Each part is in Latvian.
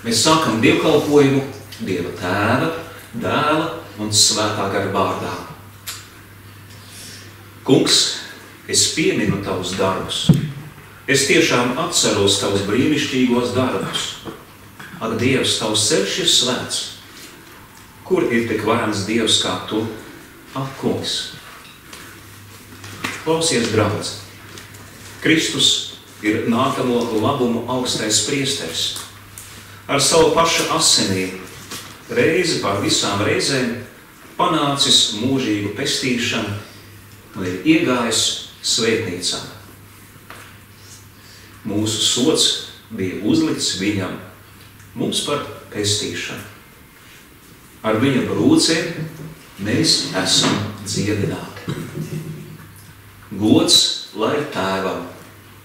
Mēs sākam dievkalpojumu Dieva Tēva, Dēla un Svētā gara vārdā. Kungs, es pieminu tavus darbus. Es tiešām atceros tavus brīnišķīgos darbus. Ak, Dievs, tavs ceļš ir svēts. Kur ir tik varens Dievs kā tu? Ak, Kungs. Klausies, draudz. Kristus ir nākamo labumu augstais priesteris. Ar savu paša asinīm, reizi pār visām reizēm, panācis mūžīgu pestīšanu un ir iegājis svētnīcā. Mūsu sods bija uzlikts viņam, mums par pestīšanu. Ar viņa brūcēm mēs esam dziedināti. Gods lai Tēvam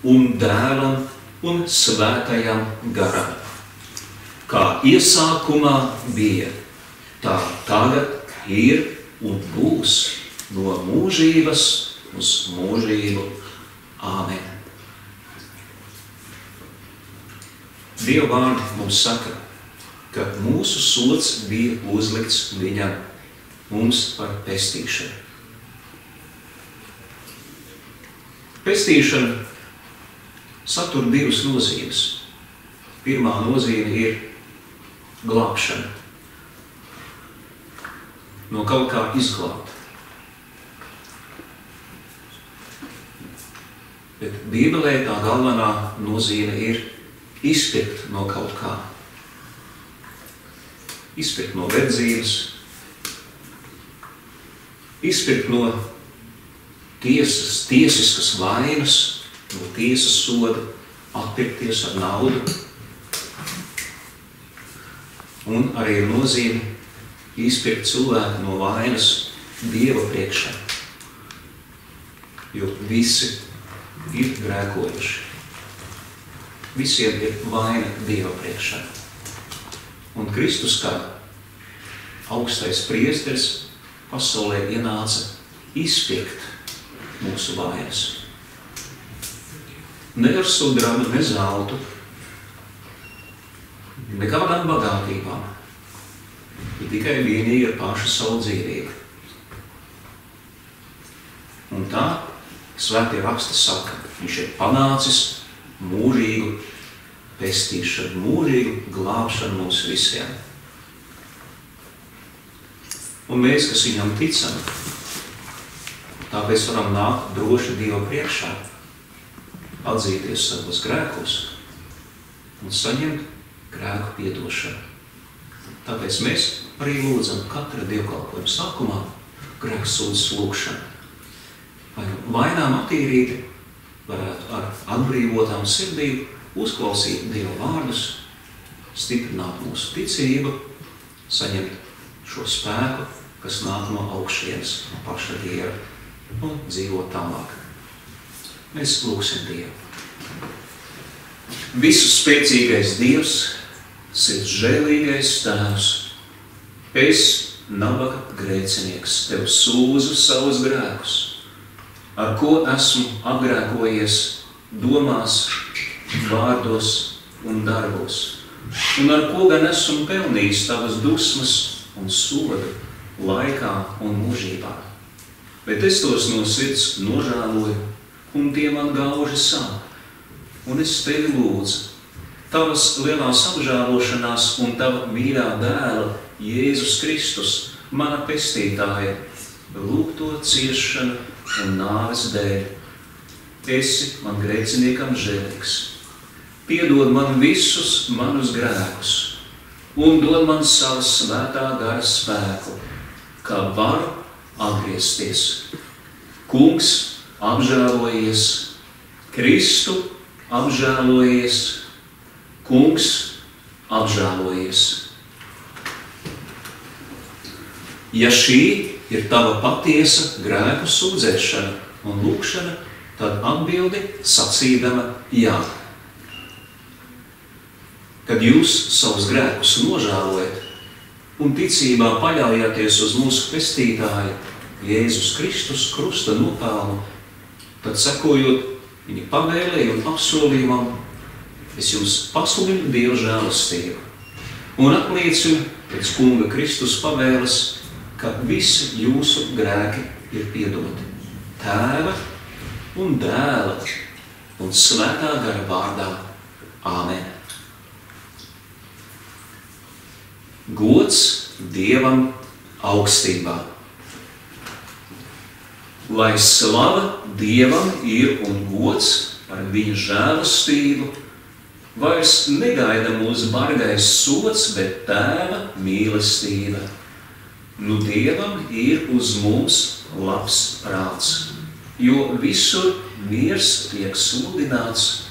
un Dēlam un Svētajam garam. Kā iesākumā bija, tā tagad ir un būs no mūžības uz mūžību. Āmen. Dieva vārdi mums saka, ka mūsu sods bija uzlikts viņam, mums par pestīšanu. Pestīšana satur divas nozīmes. Pirmā nozīme ir glābšana. No kaut kā izglābt. Bet Bībelē tā galvenā nozīme ir izpirkt no kaut kā. Izpirkt no verdzības, izpirkt no tiesiskas vainas, no tiesas soda, atpirkties ar naudu. Un arī ir nozīme izpirkt cilvēku no vainas Dieva priekšā. Jo visi ir grēkojuši. Visiem ir vaina Dieva priekšā. Un Kristus kā augstais priesteris pasaulē ienāca izpirkt mūsu vainas. Ne ar sudrabu, ne zeltu, nekādām bagātībām, bet tikai vienīgi ar pašu savu dzīvību. Un tā Svētie raksti saka, viņš ir panācis mūžīgu pestīšanu, mūžīgu glābšanu mums visiem. Un mēs, kas viņam ticam, tāpēc varam nākt droši Dieva priekšā, atzīties savos grēkos un saņemt grēku piedošanu. Tāpēc mēs arī lūdzam katra dievkalpojuma sākumā grēksūdzes lūgšanu. Lai vainām attīrīti varētu ar atbrīvotām sirdīm uzklausīt Dieva vārdus, stiprināt mūsu ticību, saņemt šo spēku, kas nāk no augšienes, no paša Dieva, un dzīvot tālāk. Mēs lūgsim Dievu. Visu spēcīgais Dievs, sirds žēlīgais Tēvs, es, nabaga grēcinieks, tev sūdzu savus grēkus, ar ko esmu apgrēkojies domās, vārdos un darbos, un ar ko gan esmu pelnījis tavas dusmas un sodu laikā un mūžībā. Bet es tos no sirds nožēloju, un tie man gauži sāp. Un es tevi lūdzu, tavas lielās apžēlošanās un tava mīļā dēla, Jēzus Kristus, mana pestītāja, lūgto ciešanu un nāves dēļ. Esi man grēciniekam žēlīgs. Piedod man visus manus grēkus un dod man savu svētā gara spēku, kā varu atgriezties. Kungs, apžēlojies, Kristu apžēlojies, Kungs, apžēlojies. Ja šī ir tava patiesa grēku sūdzēšana un lūgšana, tad atbildi sacīdama jā. Kad jūs savus grēkus nožēlojat un ticībā paļaujāties uz mūsu pestītāju Jēzus Kristus krusta nopelnu, tad sekojot viņa pavēlei un apsolījumam, es jums pasludinu Dieva žēlastību. un apliecinu pēc Kunga Kristus pavēles, ka visi jūsu grēki ir piedoti Tēva un Dēla un Svētā gara vārdā. Āmen. Gods Dievam augstībā. Lai slava Dievam ir un gods par viņa žēlastību, vairs negaida mūs bargais sods, bet Tēva mīlestība. Nu Dievam ir uz mums labs prāts, jo visur miers tiek sludināts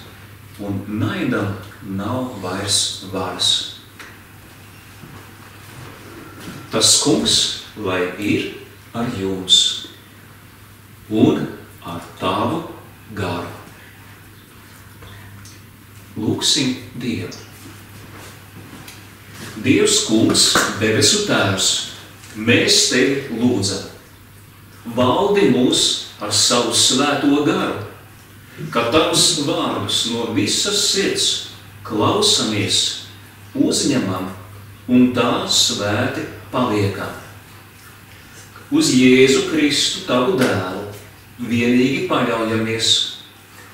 un naidam nav vairs varas. Tas Kungs, lai ir ar jums un ar tavu garu. Lūksim Dievu. Dievs Kungs, debesu Tēvs, mēs Tevi lūdzam. Valdi mūs ar savu svēto garu, ka Tavus vārdus no visas sirds klausamies, uzņemam un tā svēti paliekam. Uz Jēzu Kristu, Tavu Dēlu, vienīgi paļaujamies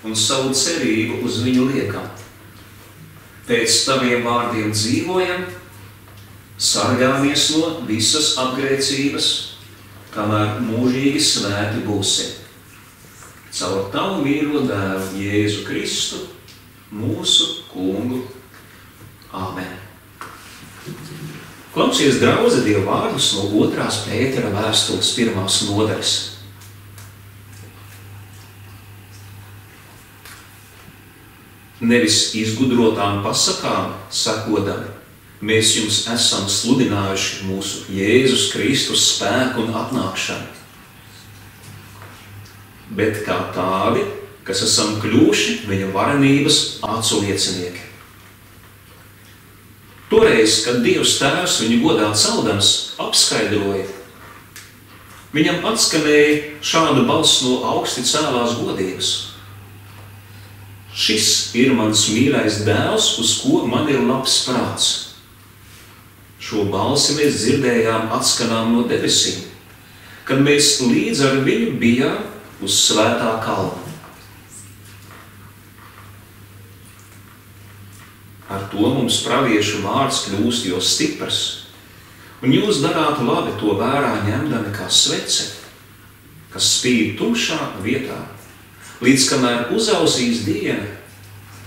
un savu cerību uz viņu liekam. Pēc Taviem vārdiem dzīvojam, sargāmies no visas apgrēcības, kamēr mūžīgi svēti būsim. Caur Tavu mīļo Dēlu Jēzu Kristu, mūsu Kungu. Āmen. Klausies, draudze, Dieva vārdus no 2. Pētera vēstules 1. nodaļas. Nevis izgudrotām pasakām sakodami, mēs jums esam sludinājuši mūsu Jēzus Kristus spēku un atnākšanu, bet kā tādi, kas esam kļuvuši viņa varenības aculiecinieki. Toreiz, kad Dievs Tēvs viņu godā celdams apskaidroja, viņam atskanēja šāda balss no augsti cēlās godības. Šis ir mans mīļais dēls, uz ko man ir labs prāts. Šo balsi mēs dzirdējām atskanām no debesīm, kad mēs līdz ar viņu bijām uz svētā kalna. Ar to mums praviešu vārds kļūst jo stiprs, un jūs darāt labi to vērā ņemdami kā svece, kas spīd tumšā vietā, līdz kamēr uzausīs diena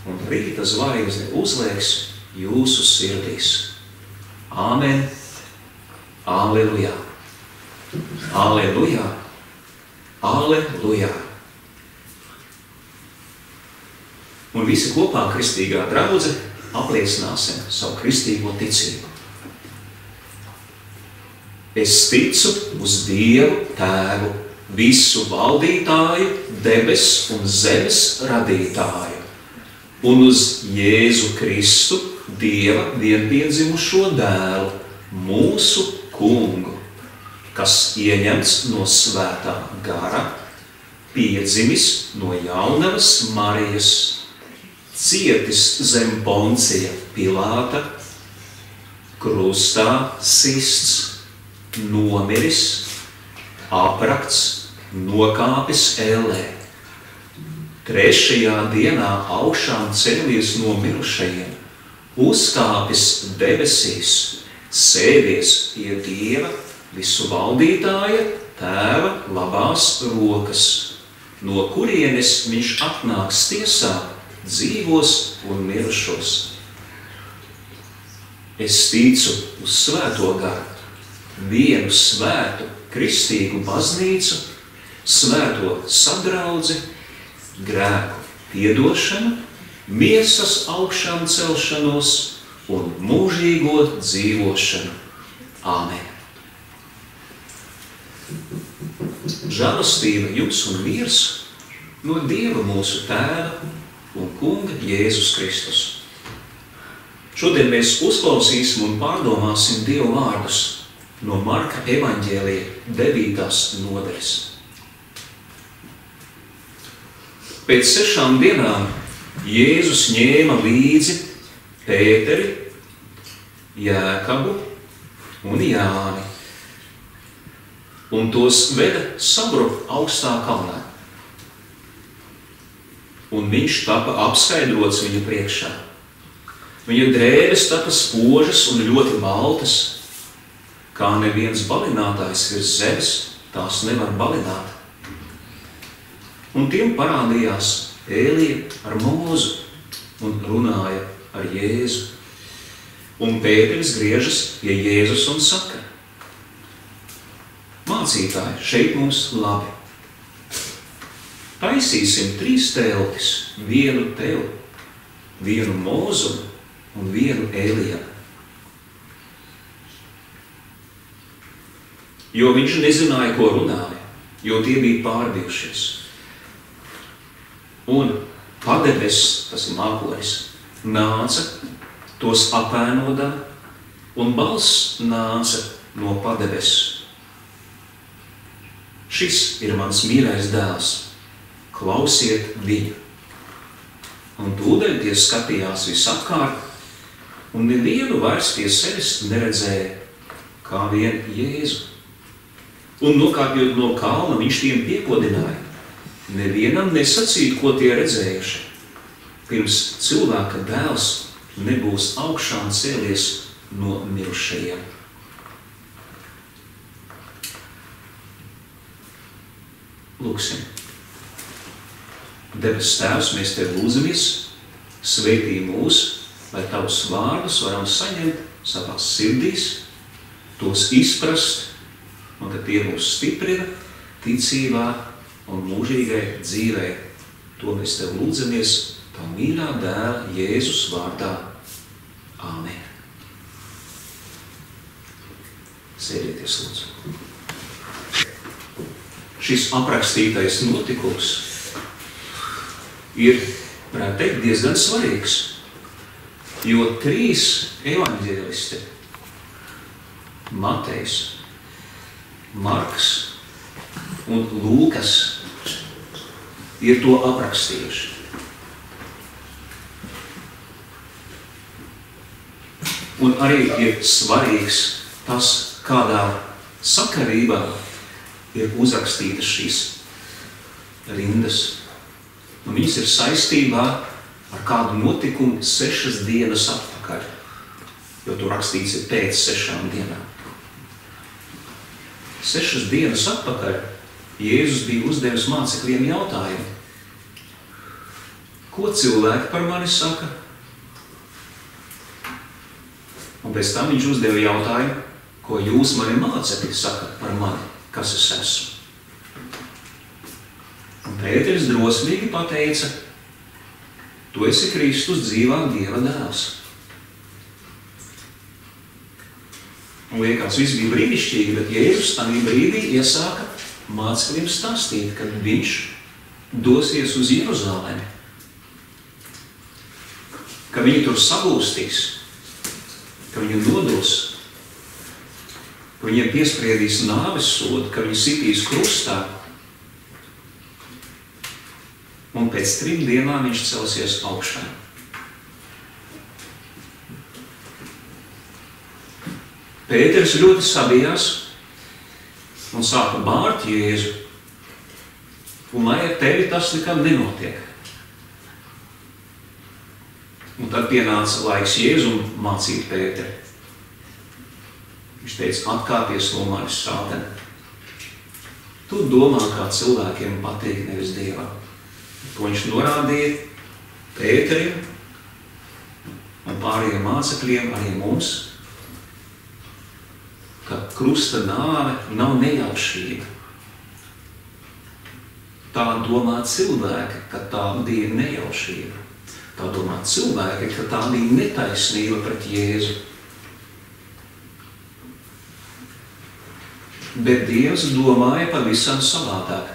un rīta zvaigzne uzliegs jūsu sirdīs. Āmen. Aleluja. Aleluja. Aleluja. Un visi kopā kristīgā draudze apliecināsim savu kristīgo ticību. Es ticu uz Dievu Tēvu, visu valdītāju, debes un zemes radītāju, un uz Jēzu Kristu, Dieva vienpiedzimušo dēlu, mūsu Kungu, kas ieņemts no svētā gara, piedzimis no jaunavas Marijas, cietis zem Poncija Pilāta, krustā sists, nomiris, aprakts, nokāpis ellē. 3. dienā augšām cēlies no mirušajiem, uzkāpis debesīs, sēdies pie Dieva visu valdītāja Tēva labās rokas, no kurienes viņš atnāks tiesāt dzīvos un mirušos. Es ticu uz svēto garu, vienu svētu, kristīgu baznīcu, svēto sadraudzi, grēku piedošanu, miesas augšām celšanos un mūžīgo dzīvošanu. Āmen. Žēlastība jums un miers no Dieva mūsu Tēva un Kunga Jēzus Kristus. Šodien mēs uzklausīsim un pārdomāsim Dieva vārdus no Marka evaņģēlija 9. nodaļas. Pēc 6 dienām Jēzus ņēma līdzi Pēteri, Jēkabu un Jāni, un tos veda sabrukt augstā kalnā. Un viņš tapa apskaidrots viņa priekšā. Viņa drēbes tapa spožas un ļoti baltas, kā neviens balinātājs virs zemes tās nevar balināt. Un tiem parādījās Ēlija ar Mūzu un runāja ar Jēzu. Un Pēteris griežas pie Jēzus un saka: Mācītāji, šeit mums labi. Taisīsim 3 teltis, vienu tev, vienu Mūzum un vienu Ēlijam. Jo viņš nezināja, ko runāja, jo tie bija pārbijušies. Un padeves, tas ir mākonis, nāca, tos apēnodam, un balss nāca no padeves. Šis ir mans mīļais dēls, klausiet viņu. Un tūdaļ tie skatījās visapkārt, un nevienu vairs pie sevis neredzēja, kā vien Jēzu. Un nokāpjot no kalna, viņš tiem piekodināja: nevienam nesacīt, ko tie redzējuši, pirms cilvēka dēls nebūs augšām cēlies no mirušajiem. Lūksim. Debes Tēvs, mēs Tev lūdzamies, svētī mūs, lai Tavus vārdus varam saņemt savās sirdīs, tos izprast, un ka tie mūs stiprina ticībā un mūžīgai dzīvei. To mēs Tev lūdzamies Tavu mīļā dēla Jēzus vārdā. Āmen. Sēdieties, lūdzu. Šis aprakstītais notikums ir, varētu teikt, diezgan svarīgs, jo 3 evaņģēlisti, Matejs, Marks un Lūkas, ir to aprakstījuši. Un arī ir svarīgs tas, kādā sakarībā ir uzrakstītas šīs rindas. Un viņas ir saistībā ar kādu notikumu 6 dienas atpakaļ, jo tur rakstīts ir pēc 6 dienām. 6 dienas atpakaļ Jēzus bija uzdevis mācekļiem jautājumu: ko cilvēki par mani saka? Un pēc tam viņš uzdeva jautājumu: ko jūs mani mācekļi sakat par mani, kas es esmu? Un Pēteris drosmīgi pateica: tu esi Kristus, dzīvā Dieva dēls. Un liekas, viss bija brīnišķīgi, bet Jēzus tajā brīdī iesāka mācekļiem stāstīt, kad viņš dosies uz Jeruzalemi, ka viņi tur sagūstīs, ka viņu nodos, ka viņiem piespriedīs nāves sodu, ka viņi sitīs krustā, un pēc 3 dienām viņš celsies augšā. Pēteris ļoti sabijās un sāka bārt Jēzu, un lai ar tevi tas nekad nenotiek. Un tad pienāca laiks Jēzum mācīt Pēteri. Viņš teica: atkāpies no manis, Sātane. Tu domā, kā cilvēkiem patīk, nevis Dievam. To viņš norādīja Pēterim un pārējiem mācekļiem, arī mums, ka krusta nāve nav nejaušība. Tā domā cilvēki, ka tā bija nejaušība. Tā domā cilvēki, ka tā bija netaisnība pret Jēzu. Bet Dievs domāja pavisam savādāk,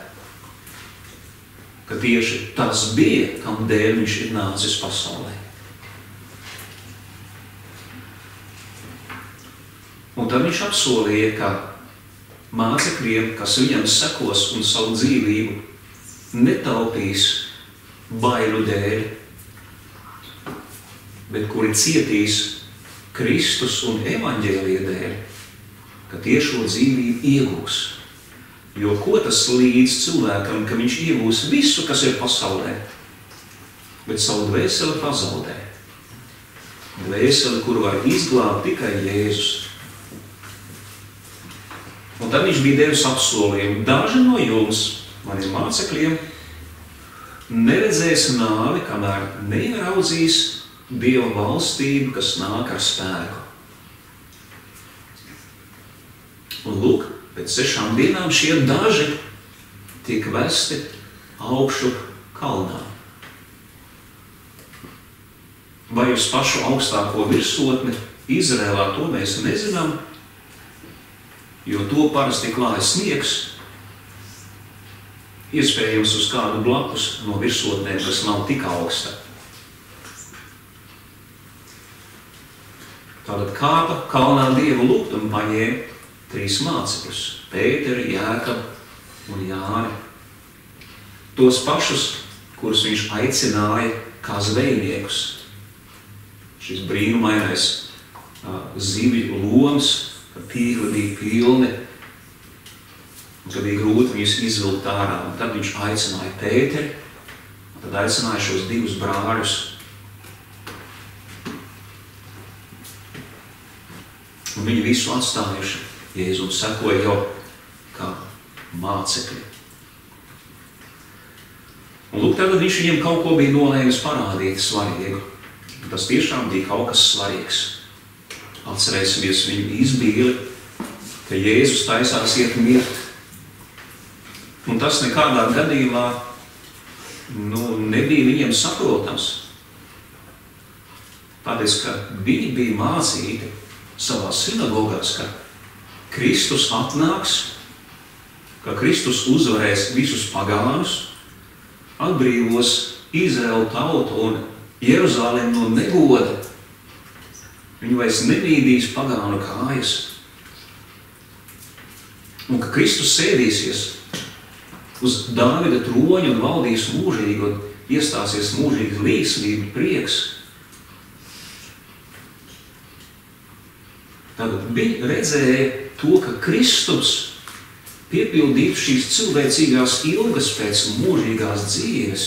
ka tieši tas bija, kam dēļ viņš ir nācis pasaulē. Un tad viņš apsolīja, ka mācekļiem, kas viņam sekos un savu dzīvību netaupīs bailu dēļ, bet kuri cietīs Kristus un evaņģēlija dēļ, ka tie šo dzīvību iegūs. Jo ko tas līdz cilvēkam, ka viņš iegūs visu, kas ir pasaulē, bet savu dvēseli pazaudē. Dvēseli, kuru var izglābt tikai Jēzus. Un tad viņš bija devis apsolījumu: daži no jums, maniem mācekļiem, neredzēs nāvi, kamēr neieraudzīs Dieva valstību, kas nāk ar spēku. Un lūk, pēc 6 dienām šie daži tiek vesti augšu kalnā. Vai uz pašu augstāko virsotni Izrēlā, to mēs nezinām, jo to parasti klāja sniegs, iespējams uz kādu blakus no virsotnēm, kas nav tik augsta. Tātad kāpa kalnā Dievu lūgt un paņēma 3 mācekļus – Pēteri, Jēkabu un Jāni. Tos pašus, kurus viņš aicināja kā zvejniekus. Šis brīnumainais zivju loms, kad tīkli bija pilni, un kad bija grūti viņus izvilkt ārā. Un tad viņš aicināja Pēteri, un tad aicināja šos 2 brāļus. Un viņi visu atstājuši Jēzu un sekoja jau kā mācekļi. Un lūk, tagad viņš viņiem kaut ko bija nolēmis parādīt svarīgu. Tas tiešām bija kaut kas svarīgs. Atcerēsimies viņu izbīli, ka Jēzus taisās iet mirt. Un tas nekādā gadījumā nebija viņiem saprotams. Tāpēc, ka viņi bija mācīti savās sinagogās, ka Kristus atnāks, ka Kristus uzvarēs visus pagānus, atbrīvos Izraēlu tautu un Jeruzalemi no negoda. Viņu vairs nebīdīs pagānu kājas. Un ka Kristus sēdīsies uz Dāvida troņa un valdīs mūžīgi un iestāsies mūžīgi līdzsvība, prieks. Tad viņi redzēja to, ka Kristus piepildītu šīs cilvēcīgās ilgas pēc mūžīgās dzīves,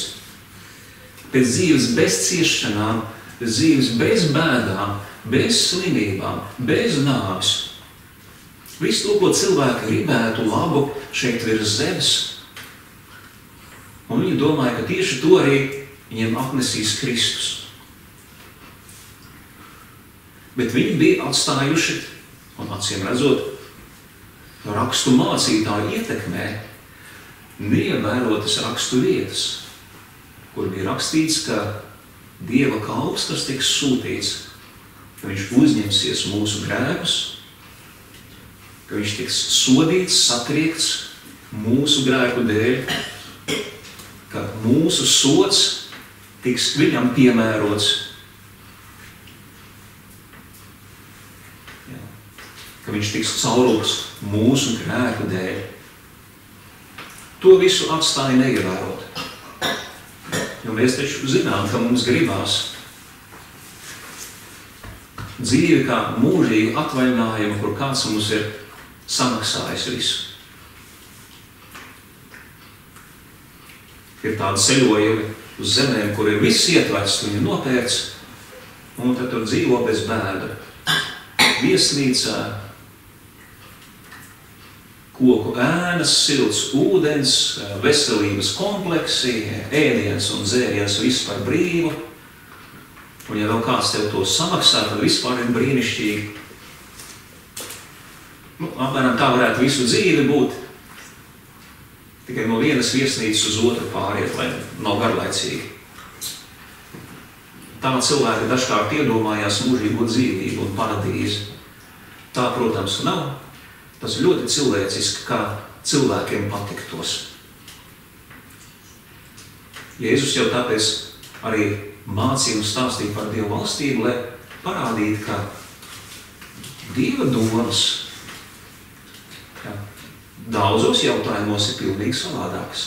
pēc dzīves bez ciešanām, pēc dzīves bez bēdām, bez slimībām, bez nāves. Visu to, ko cilvēki gribētu labu šeit virs zemes. Un viņi domāja, ka tieši to arī viņiem atnesīs Kristus. Bet viņi bija atstājuši, un acīm redzot, rakstu mācītāju ietekmē, neievērotas rakstu vietas, kur bija rakstīts, ka Dieva kalps, kas tiks sūtīts, ka viņš uzņemsies mūsu grēkus, ka viņš tiks sodīts, satriekts mūsu grēku dēļ, ka mūsu sods tiks viņam piemērots, ka viņš tiks caurūks mūsu grēku dēļ. To visu atstāja neievērot. Jo mēs taču zinām, ka mums gribās dzīvi kā mūžīgu atvaļinājumu, kur kāds mums ir samaksājis visu. Ir tādi ceļojumi uz zemēm, kur ir viss ietverts, viņi nopērts, un tad tur dzīvo bez bēda. Viesnīcā, koku ēnas, silts ūdens, veselības kompleksi, ēdiens un dzēriens viss par brīvu. Un ja vēl kāds tev to samaksā, tad vispār ir brīnišķīgi. Apmēram tā varētu visu dzīvi būt. Tikai no vienas viesnīcas uz otru pāriet, lai nav garlaicīgi. Tā cilvēki dažkārt iedomājās mūžīgo dzīvību un paradīzi. Tā, protams, nav. Tas ļoti cilvēciski, kā cilvēkiem patiktos. Jēzus jau tāpēc arī mācīja un stāstīja par Dieva valstību, lai parādītu, ka Dieva domas daudzos jautājumos ir pilnīgi savādākas.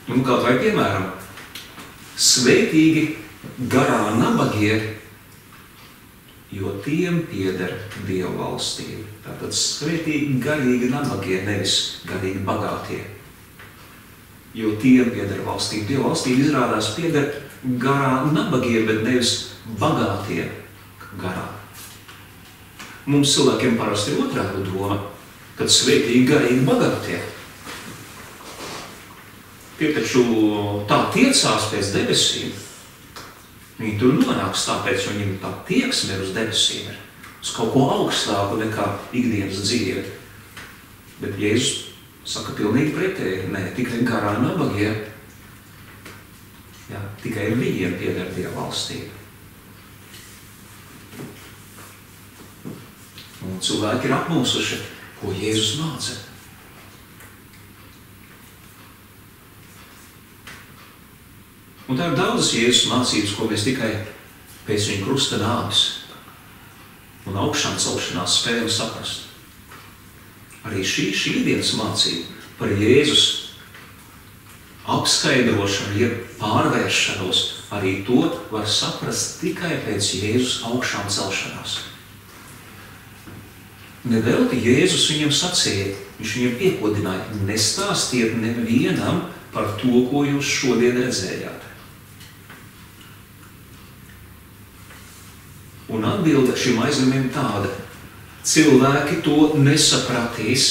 Kaut vai piemēram, svētīgi garā nabagie, jo tiem pieder Dieva valstība. Tātad svētīgi garīgi nabagie, nevis garīgi bagātie. Jo tiem pieder valstība. Dieva valstība izrādās pieder garā nabagie, bet nevis bagātie garā. Mums cilvēkiem parasti ir otrāda doma, kad svētīgi garīgi bagātie. Tie taču tā tiecās pēc debesīm. Viņi tur nonāks tāpēc, viņiem tā tieksme uz debesīm, uz kaut ko augstāku nekā ikdienas dzīve. Bet Jēzus saka pilnīgi pretēji, nē, tikai garā nabagie, tikai viņiem pieder Dieva valstība. Un cilvēki ir apmulsuši, ko Jēzus māca. Un tā ir daudzas Jēzus mācības, ko mēs tikai pēc viņa krusta nāves un augšām celšanās spējam saprast. Arī šī dienas mācība par Jēzus apskaidrošanu, jeb pārvēršanos, arī to var saprast tikai pēc Jēzus augšām celšanās. Nevelti Jēzus viņam sacīja, viņš viņam piekodināja, nestāstiet nevienam par to, ko jūs šodien redzējāt. Un atbilde šim aizņemiem tāda, cilvēki to nesapratīs,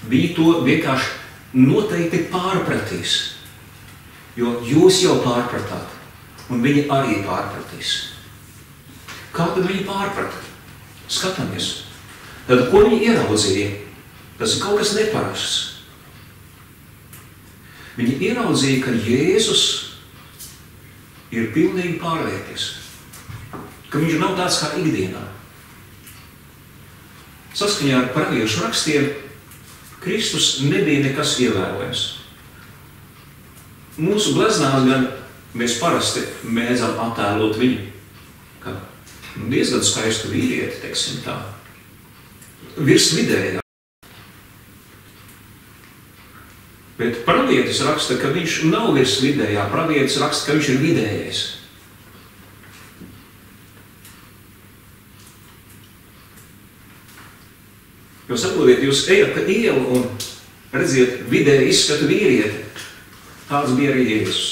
viņi to vienkārši noteikti pārpratīs, jo jūs jau pārpratāt, un viņi arī pārpratīs. Kā tad viņi pārprata? Skatāmies. Tad, ko viņi ieraudzīja? Tas ir kaut kas neparasts. Viņi ieraudzīja, ka Jēzus ir pilnīgi pārvērties. Ka viņš nav tāds kā ikdienā. Saskaņā ar praviešu rakstiem Kristus nebija nekas ievērojams. Mūsu gleznās gan mēs parasti mēdzam attēlot viņu kā diezgan skaistu vīrieti, teiksim tā, virs vidējā. Bet pravietis raksta, ka viņš nav virs vidējā, pravietis raksta, ka viņš ir vidējais. Jo saprotiet, jūs ejat pa ielu un redziet vidēji izskatu vīrieti. Tāds bija arī Jēzus.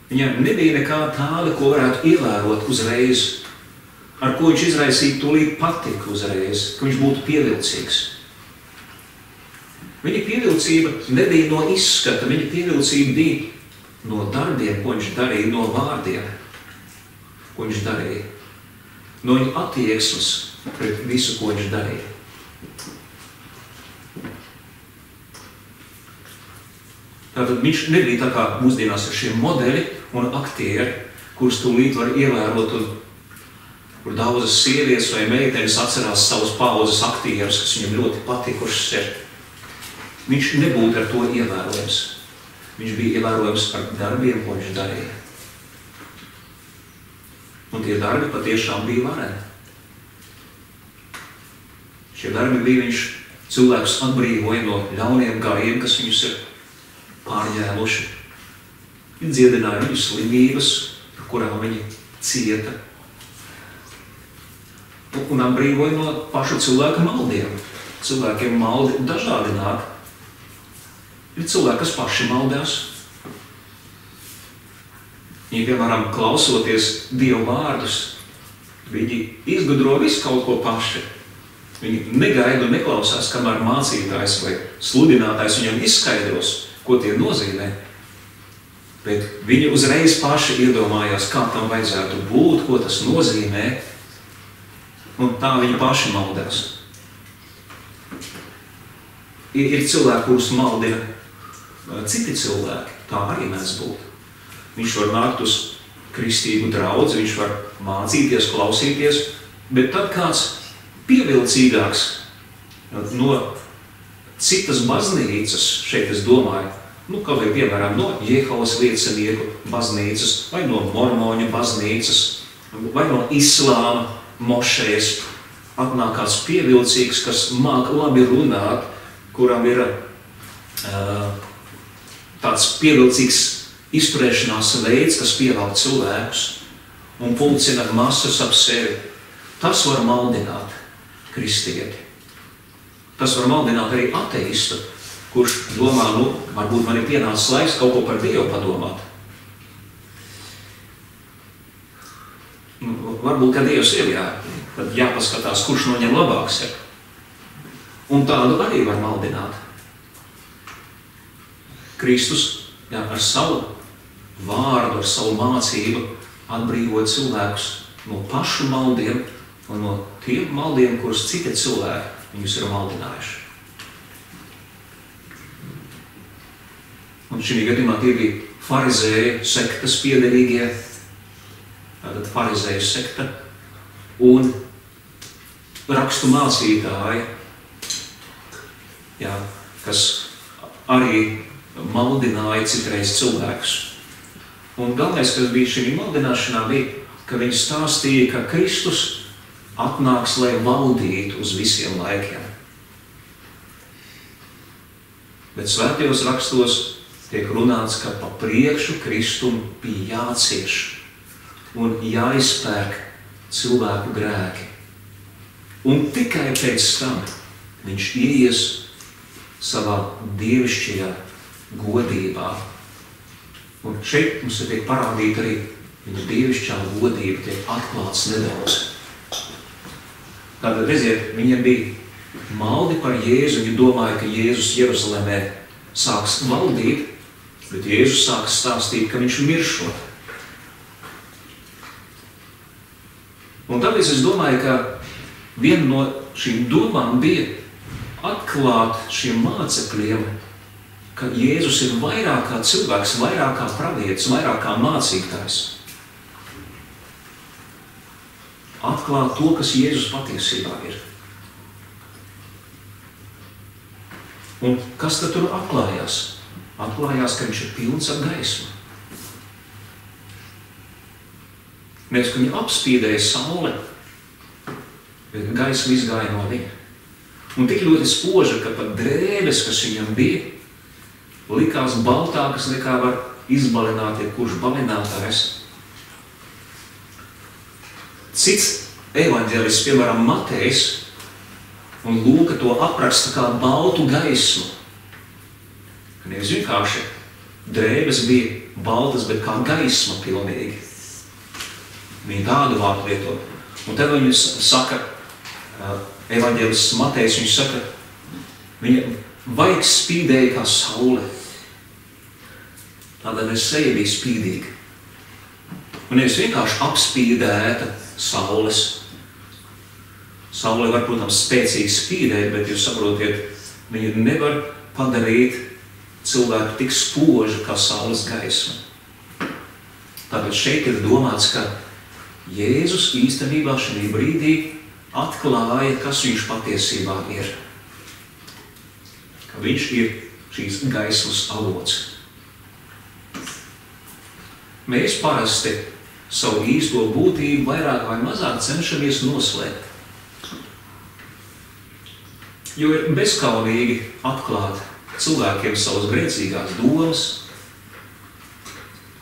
Viņam nebija nekā tāda, ko varētu ievērot uzreiz, ar ko viņš izraisītu tūlīt patiku uzreiz, ka viņš būtu pievilcīgs. Viņa pievilcība nebija no izskata, viņa pievilcība bija no darbiem, ko viņš darīja, no vārdiem, ko viņš darīja. No viņa attieksmes pret visu, ko viņš darīja. Tātad viņš nebija tā kā mūsdienās ar šiem modeļi un aktieri, kurus tūlīt var ievērot un kur daudzas sievietes vai meitenes atcerās savus paudzes aktierus, kas viņam ļoti patikušas ir. Viņš nebūtu ar to ievērojams. Viņš bija ievērojams ar darbiem, ko viņš darīja. Un tie darbi patiešām bija vareni. Šie darbi bija viņš cilvēkus atbrīvoja no ļauniem gariem, kas viņus ir pārņēmuši. Viņi dziedināja viņu slimības, par kurām viņi cieta. Un atbrīvoja no pašu cilvēka maldiem. Cilvēkiem maldi dažādi nāk. Ir cilvēki, kas paši maldās. Viņi, piemēram, klausoties Dievu vārdus, viņi izgudro visu kaut ko paši. Viņi negaida un neklausās, kamēr mācītājs vai sludinātājs viņam izskaidros, ko tie nozīmē. Bet viņi uzreiz paši iedomājās, kā tam vajadzētu būt, ko tas nozīmē, un tā viņi paši maldās. Ir cilvēki, kurus maldina citi cilvēki, tā arī mēs būtu. Viņš var nākt uz kristīgu draudzi, viņš var mācīties, klausīties, bet tad kāds pievilcīgāks no citas baznīcas, šeit es domāju, kaut vai piemēram no Jehovas liecinieku baznīcas, vai no mormoņu baznīcas, vai no islāma mošejas, atnāk kāds pievilcīgs, kas māk labi runāt, kuram ir tāds pievilcīgs izturēšanās veids, kas pievelk cilvēkus un pulcina masas ap sevi, tas var maldināt kristieti. Tas var maldināt arī ateistu, kurš domā, varbūt man ir pienācis laiks kaut ko par Dievu padomāt. Varbūt, ka Dievs ir tad jāpaskatās, kurš no viņiem labāks ir. Un tādu arī var maldināt. Kristus ar savu vārdu, ar savu mācību atbrīvoja cilvēkus no pašu maldiem un no tiem maldiem, kurus citi cilvēki viņus ir maldinājuši. Un šī gadījumā tie bija farizēju sektas piederīgie, tātad farizēju sekta un rakstu mācītāji, kas arī maldināja citreiz cilvēkus. Un galvenais, kas bija šī maldināšanā, bija, ka viņi stāstīja, ka Kristus atnāks, lai valdītu uz visiem laikiem. Bet svētajos rakstos tiek runāts, ka pa priekšu Kristum bija jācieš un jāizpērk cilvēku grēki. Un tikai pēc tam viņš ieies savā dievišķajā godībā. Un šeit mums tiek parādīta arī viņa dievišķā godība, tiek atklāts nedaudz. Tātad, redziet, viņiem bija maldi par Jēzu, viņi domāja, ka Jēzus Jeruzalemē sāks valdīt, bet Jēzus sāks stāstīt, ka viņš miršot. Un tāpēc es domāju, ka viena no šīm domām bija atklāt šiem mācekļiem, ka Jēzus ir vairāk kā cilvēks, vairāk kā pravietis, vairāk kā mācītājs. Atklāt to, kas Jēzus patiesībā ir. Un kas tad tur atklājās? Atklājās, ka viņš ir pilns ar gaismu. Nevis, ka viņu apspīdēja saule, bet gaisma izgāja no viņa. Un tik ļoti spoža, ka pat drēbes, kas viņam bija, likās baltākas nekā var izbalināt jebkurš balinātājs. Cits evaņģēlists, piemēram, Matejs, un Lūka to apraksta kā baltu gaismu. Nevis vienkārši drēbes bija baltas, bet kā gaisma pilnīgi. Viņi tādu vārdu lieto. Un tad viņi saka, evaņģēlists Matejs, viņš saka, viņa vaigs spīdēja kā saule. Tādēļ seja bija spīdīga. Un nevis vienkārši apspīdēta saules. Saule var, protams, spēcīgi spīdēt, bet jūs saprotiet, viņa nevar padarīt cilvēku tik spožu kā saules gaisma. Tāpēc šeit ir domāts, ka Jēzus īstenībā šajā brīdī atklāja, kas viņš patiesībā ir. Ka viņš ir šīs gaismas avots. Mēs parasti savu īsto būtību vairāk vai mazāk cenšamies noslēpt. Jo ir bezkaunīgi atklāt cilvēkiem savas grēcīgās domas,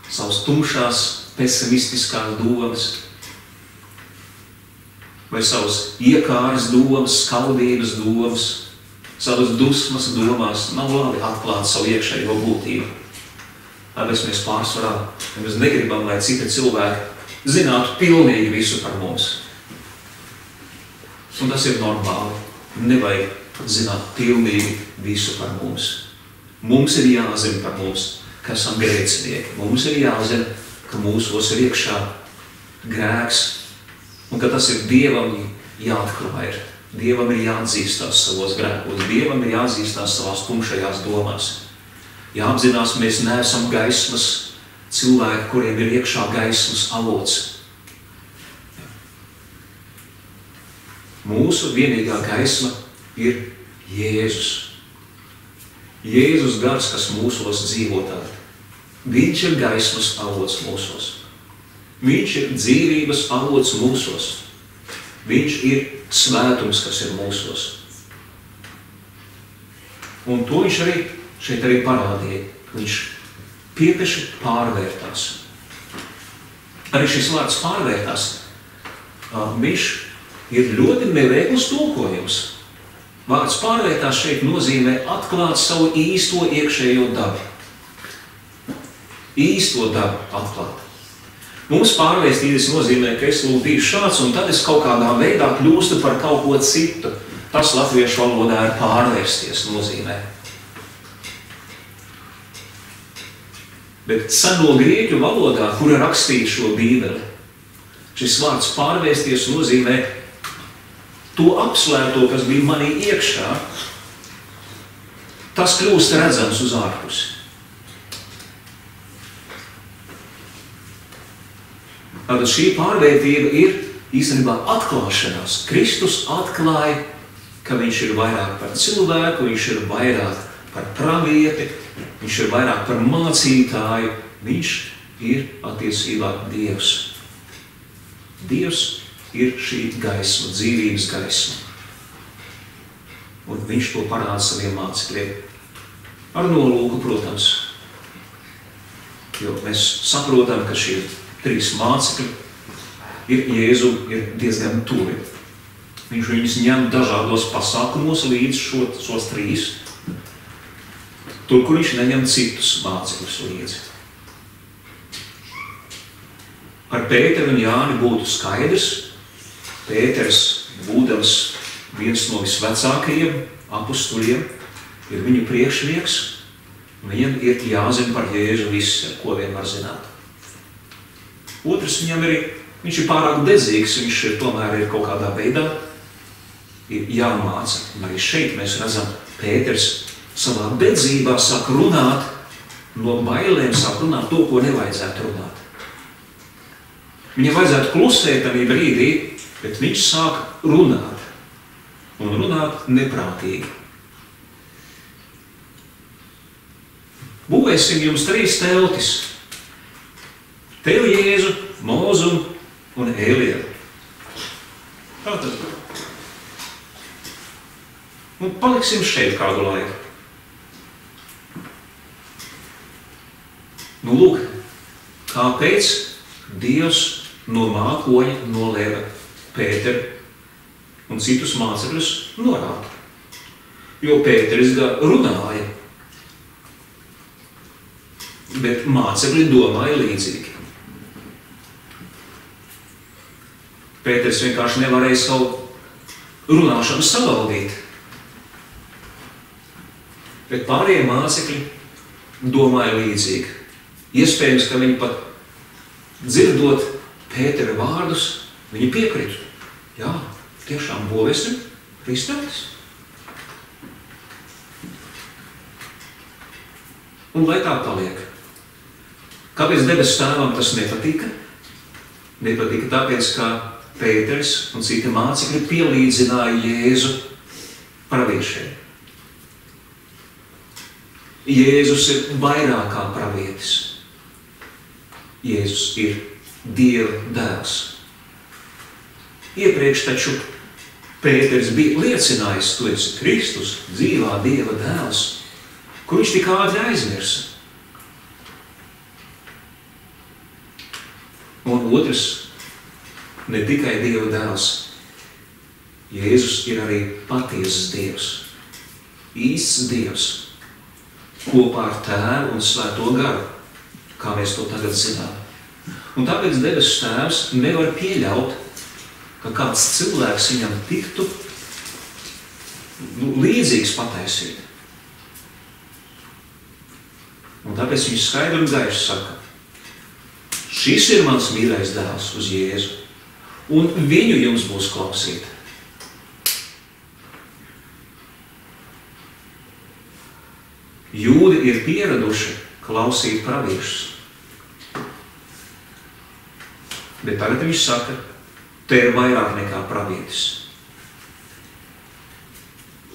savas tumšās, pesimistiskās domas, vai savas iekāras domas, skaudības domas, savas dusmas domās. Nav labi atklāt savu iekšējo būtību. Tāpēc mēs pārsvarā, mēs negribam, lai citi cilvēki zinātu pilnīgi visu par mums. Un tas ir normāli. Nevajag zināt pilnīgi visu par mums. Mums ir jāzina par mums, ka esam grēcinieki. Mums ir jāzina, ka mūsos ir iekšā grēks un ka tas ir Dievam jāatklāj. Dievam ir jāatzīstās savos grēkos, Dievam ir jāatzīstās savās tumšajās domās. Jāapzinās, mēs neesam gaismas cilvēki, kuriem ir iekšā gaismas avots. Mūsu vienīgā gaisma ir Jēzus. Jēzus gars, kas mūsos dzīvo tātad. Viņš ir gaismas avots mūsos. Viņš ir dzīvības avots mūsos. Viņš ir svētums, kas ir mūsos. Un to viņš arī šeit arī parādīja. Viņš piepeši pārvērtās. Arī šis vārds pārvērtās, viņš ir ļoti neveikls tulkojums. Vārds pārvērtās šeit nozīmē atklāt savu īsto iekšējo dabu. Īsto dabu atklāt. Mums pārvēstīties nozīmē, ka es lūk biju šāds, un tad es kaut kādā veidā kļūstu par kaut ko citu. Tas latviešu valodā ir pārvērsties nozīmē. Bet seno grieķu valodā, kura rakstīja šo bībeli, šis vārds pārvērsties nozīmē to apslēpto, kas bija manī iekšā, tas kļūst redzams uz ārpusi. Tātad šī pārvērtība ir īstenībā atklāšanās. Kristus atklāja, ka viņš ir vairāk par cilvēku, viņš ir vairāk par pravieti, viņš ir vairāk par mācītāju, viņš ir attiecībā Dievs. Dievs ir šī gaisma, dzīvības gaisma. Un viņš to parāda saviem mācekļiem. Ar nolūku, protams. Jo mēs saprotam, ka šie 3 mācekļi ir Jēzu ir diezgan tuvi. Viņš viņus ņem dažādos pasākumos līdz šos 3. Tur, kur viņš neņem citus mācekļus līdzi. Ar Pēteru un Jāni būtu skaidrs. Pēters, būdams viens no visvecākajiem apustuļiem, ir viņu priekšnieks. Viņam ir jāzina par Jēzu viss, ko vien var zināt. Otrs viņam viņš ir pārāk dedzīgs, viņš tomēr ir kaut kādā veidā jāmāca. Un arī šeit mēs redzam, Pēters savā dedzībā sāk runāt, no bailēm sāk runāt to, ko nevajadzētu runāt. Viņam vajadzētu klusēt arī brīdī, bet viņš sāk runāt. Un runāt neprātīgi. Būvēsim jums 3 teltis. Tevi, Jēzu, Mozu un Ēliju. Tātad. Un paliksim šeit kādu laiku. Nu, lūk, kāpēc Dievs no mākoņa nolēma Pēteru un citus mācekļus norāt? Jo Pēteris runāja, bet mācekļi domāja līdzīgi. Pēters vienkārši nevarēja savu runāšanu savaldīt. Bet pārējie mācekļi domāja līdzīgi. Iespējams, ka viņi pat dzirdot Pētera vārdus, viņi piekrita. Jā, tiešām būvēsim Kristus. Un lai tā paliek. Kāpēc debesu tēvam tas nepatika? Nepatika tāpēc, ka Pēters un citi mācekļi pielīdzināja Jēzu praviešiem. Jēzus ir vairāk kā pravietis. Jēzus ir Dieva dēls. Iepriekš taču Pēters bija liecinājis, tu esi Kristus, dzīvā Dieva dēls, kur viņš tik ātri aizmirsa. Un otrs, ne tikai Dieva dēls, Jēzus ir arī patiesas Dievs, īsts Dievs, kopā ar Tēvu un Svēto garu, kā mēs to tagad zinām. Un tāpēc debesu Tēvs nevar pieļaut, ka kāds cilvēks viņam tiktu līdzīgs pataisīt. Un tāpēc viņš skaidri un gaiši saka, šis ir mans mīļais dēls uz Jēzu, un viņu jums būs klausīt. Jūdi ir pieraduši klausīt praviešus. Bet tagad viņš saka, te ir vairāk nekā pravietis.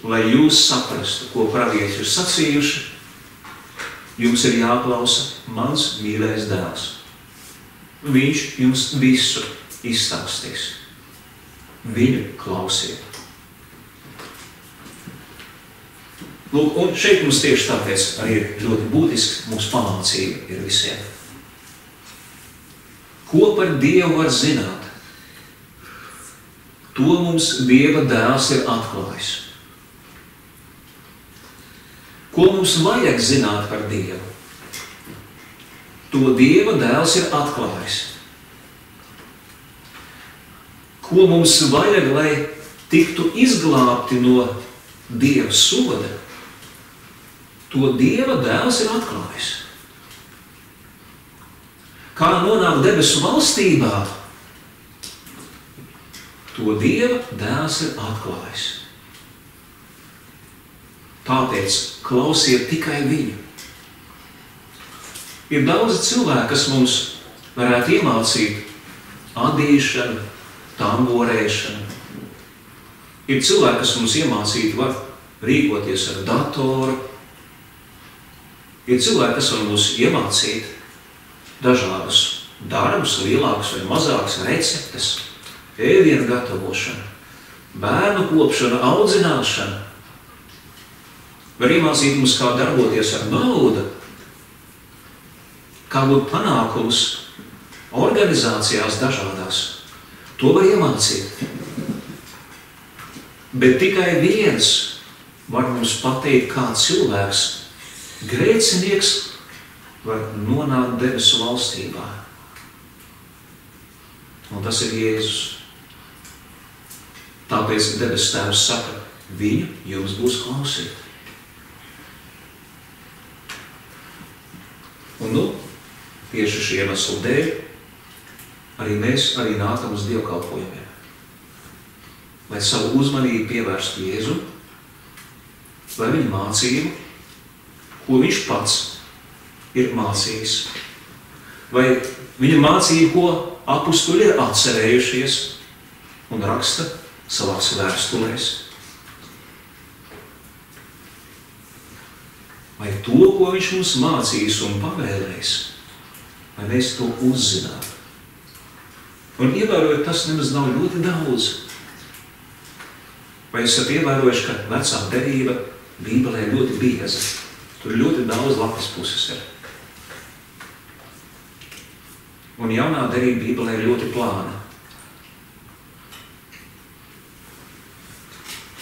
Lai jūs saprastu, ko pravieši ir sacījuši, jums ir jāklausa mans mīļais dēls. Viņš jums visu izstāstīs. Viņu klausiet. Lūk, un šeit mums tieši tāpēc arī ir ļoti būtiski mūsu pamācība ir visiem. Ko par Dievu var zināt? To mums Dieva dēls ir atklājis. Ko mums vajag zināt par Dievu? To Dieva dēls ir atklājis. Ko mums vajag, lai tiktu izglābti no Dieva soda? To Dieva dēls ir atklājis. Kā nonākt debesu valstībā? To Dieva dēls ir atklājis. Tāpēc klausiet tikai viņu. Ir daudzi cilvēki, kas mums varētu iemācīt adīšanu, tamborēšanu. Ir cilvēki, kas mums iemācītu var rīkoties ar datoru. Ir cilvēki, kas var mums iemācīt dažādus darbus, lielākus vai mazākus receptes, ēdienu gatavošanu, bērnu kopšanu, audzināšanu. Var iemācīt mums, kā darboties ar naudu, kā būt panākums organizācijās dažādās. To var iemācīt. Bet tikai viens var mums pateikt, kā cilvēks, grēcinieks, var nonākt debesu valstībā. Un tas ir Jēzus. Tāpēc debesu Tēvs saka, viņu jums būs klausīt. Un tieši šī iemesla dēļ arī mēs nākam uz dievkalpojumiem. Lai savu uzmanību pievērstu Jēzu, lai viņa mācību, ko viņš pats ir mācījis, vai viņa mācību, ko apustuļi ir atcerējušies un raksta savās vēstulēs, vai to, ko viņš mums mācījis un pavēlējis, lai mēs to uzzinātu. Un ievērojot, tas nemaz nav ļoti daudz. Vai esat ievērojuši, ka vecā derība Bībelē ļoti bieza? Tur ļoti daudz lapas puses ir. Un jaunā derība Bībelē ir ļoti plāna.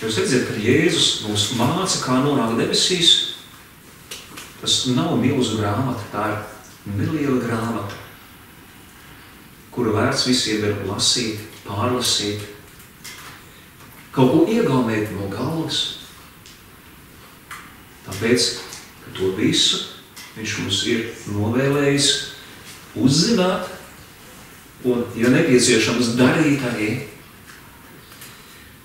Jūs redzat, ka Jēzus mums māca, kā nonākt debesīs. Tas nav milzu grāmata, tā ir neliela grāmata, kuru vērts visiem ir lasīt, pārlasīt, kaut ko iegaumēt no galvas. Tāpēc, ka to visu viņš mums ir novēlējis uzzināt un, ja nepieciešams, darīt arī,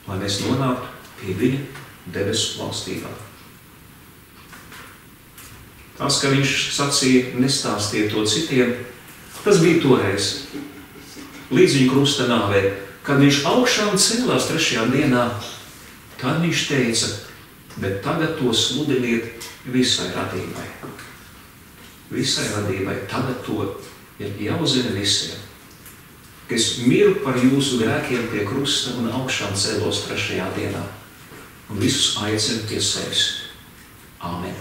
lai mēs nonāktu pie viņa debesu valstībā. Tas, ka viņš sacīja, nestāstiet to citiem, tas bija toreiz, līdz viņa krusta nāvē. Kad viņš augšām cēlās 3. dienā, tad viņš teica, bet tagad to sludiniet visai radībai. Visai radībai, tagad to jāuzina visiem. Ka es miru par jūsu grēkiem pie krusta un augšām cēlos 3. dienā. Un visus aicinu pie sevis. Āmen.